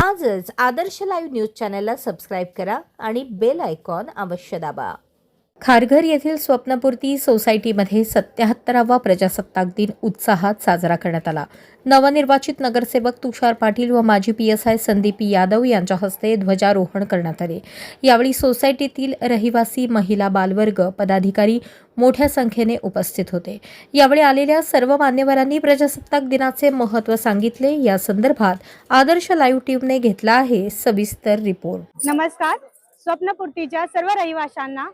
आजच आदर्श live news चॅनलला subscribe करा आणि बेल आयकॉन अवश्य दाबा। खारघर येथील स्वप्नपूर्ती सोसायटीमध्ये 77वा प्रजासत्ताक दिन उत्साहात साजरा करण्यात आला। नवनिर्वाचित नगरसेवक तुषार पाटील व माजी PSI संदीप यादव यांच्या हस्ते ध्वजारोहण करण्यात आले। यावेळी सोसायटीतील रहिवासी, महिला, बालवर्ग, पदाधिकारी मोठ्या संख्येने उपस्थित होते। यावेळी आलेल्या सर्व मान्यवरांनी प्रजासत्ताक दिनाचे महत्त्व सांगितले। या संदर्भात आदर्श लाईव्ह टीमने घेतला आहे सविस्तर रिपोर्ट। नमस्कार। स्वप्नपूर्तीच्या सर्व रहिवाशांना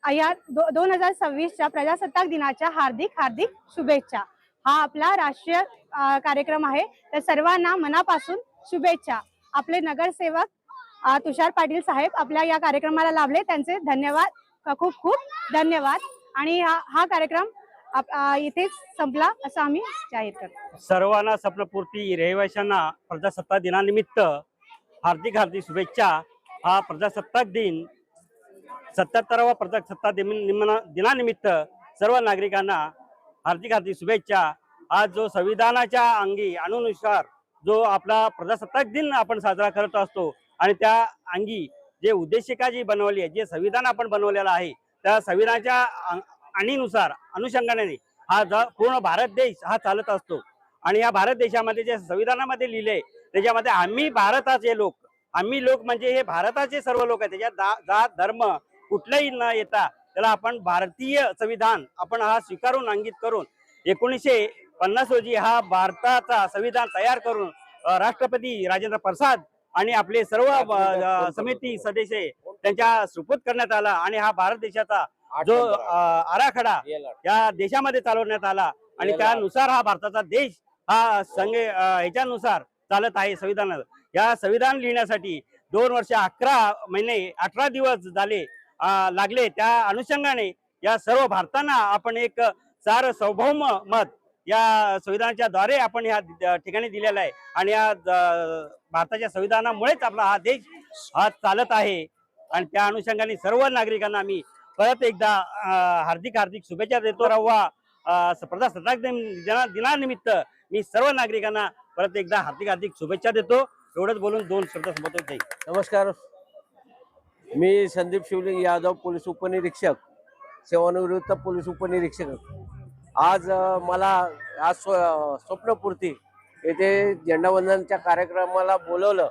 या 2026च्या प्रजासत्ताक दिनाच्या हार्दिक शुभेच्छा। हा आपला राष्ट्रीय कार्यक्रम आहे, तर सर्वांना मनापासून शुभेच्छा। आपले नगरसेवक तुषार पाटील साहेब आपल्या या कार्यक्रमाला लाभले, त्यांचे धन्यवाद, खूप खूप धन्यवाद। आणि हा कार्यक्रम इथेच संपला असं आम्ही जाहीर करतो। सर्वांना स्वप्नपूर्ती रहिवाशांना प्रजासत्ताक दिनानिमित्त हार्दिक शुभेच्छा। हा प्रजासत्ताक दिन 77वा प्रजासत्ताक दिनानिमित्त सर्व नागरिकांना हार्दिक शुभेच्छा। आज जो संविधानाच्या अंगी अनुसार जो आपला प्रजासत्ताक दिन आपण साजरा करत असतो आणि त्या अंगी जे उद्देशिका जी बनवली आहे, जे संविधान आपण बनवलेलं आहे, त्या संविधानाच्या आणीनुसार अनुषंगाने हा पूर्ण भारत देश हा चालत असतो। आणि या भारत देशामध्ये जे संविधानामध्ये लिहिले त्याच्यामध्ये आम्ही भारताचे लोक, आम्ही लोक म्हणजे हे भारताचे सर्व लोक आहेत। त्याच्यात जात धर्म कुठलाही न येता त्याला आपण भारतीय संविधान आपण हा स्वीकारून अंकित करून 1950 रोजी हा भारताचा संविधान तयार करून राष्ट्रपती राजेंद्र प्रसाद आणि आपले सर्व समिती सदस्य त्यांच्या सुपूर्द करण्यात आला। आणि हा भारत देशाचा जो आराखडा या देशामध्ये चालवण्यात आला आणि त्यानुसार हा भारताचा देश हा ह्याच्यानुसार चालत आहे। संविधान या संविधान लिहिण्यासाठी 2 वर्ष 11 महिने 18 दिवस झाले लागले। त्या अनुषंगाने या सर्व भारतांना आपण एक सार्वभौम मत या संविधानाच्या द्वारे आपण या ठिकाणी दिलेला आहे। आणि या भारताच्या संविधानामुळेच आपला हा देश हा चालत आहे। आणि त्या अनुषंगाने सर्व नागरिकांना मी परत एकदा हार्दिक शुभेच्छा देतो। प्रजासत्ताक दिनानिमित्त मी सर्व नागरिकांना परत एकदा हार्दिक शुभेच्छा देतो। एवढंच बोलून 2 शब्द संबोधित जाईल। नमस्कार, मी संदीप शिवलिंग यादव, पोलीस उपनिरीक्षक, सेवानिवृत्त पोलीस उपनिरीक्षक। आज मला आज स्वप्नपूर्ती येथे झेंडावंदनच्या कार्यक्रमाला बोलवलं,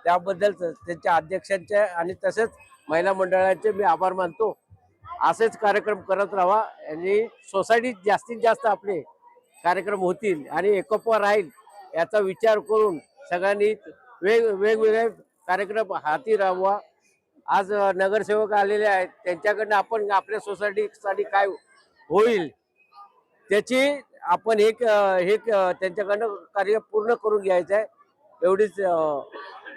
त्याबद्दल त्यांच्या अध्यक्षांचे आणि तसेच महिला मंडळाचे मी आभार मानतो। असेच कार्यक्रम करत राहा आणि सोसायटीत जास्तीत जास्त आपले कार्यक्रम होतील आणि एकोपा राहील याचा विचार करून सगळ्यांनी वेगवेगळे कार्यक्रम हाती राहावा। आज नगरसेवक आलेले आहेत, त्यांच्याकडनं आपण आपल्या सोसायटीसाठी काय होईल त्याची आपण एक त्यांच्याकडनं कार्य पूर्ण करून घ्यायचं आहे। एवढीच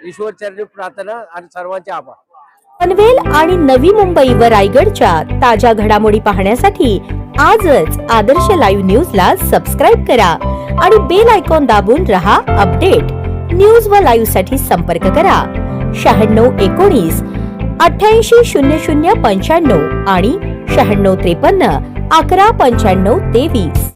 ईश्वरचरणी प्रार्थना आणि सर्वांचे आभार। पनवेल आणि नवी मुंबई व रायगडच्या ताज्या घडामोडी पाहण्यासाठी आजच आदर्श लाईव्ह न्यूजला सबस्क्राईब करा आणि बेल आयकॉन दाबून रहा अपडेट। न्यूज व लाईव्ह साठी संपर्क करा 9619 880095 आणि 9653 119523।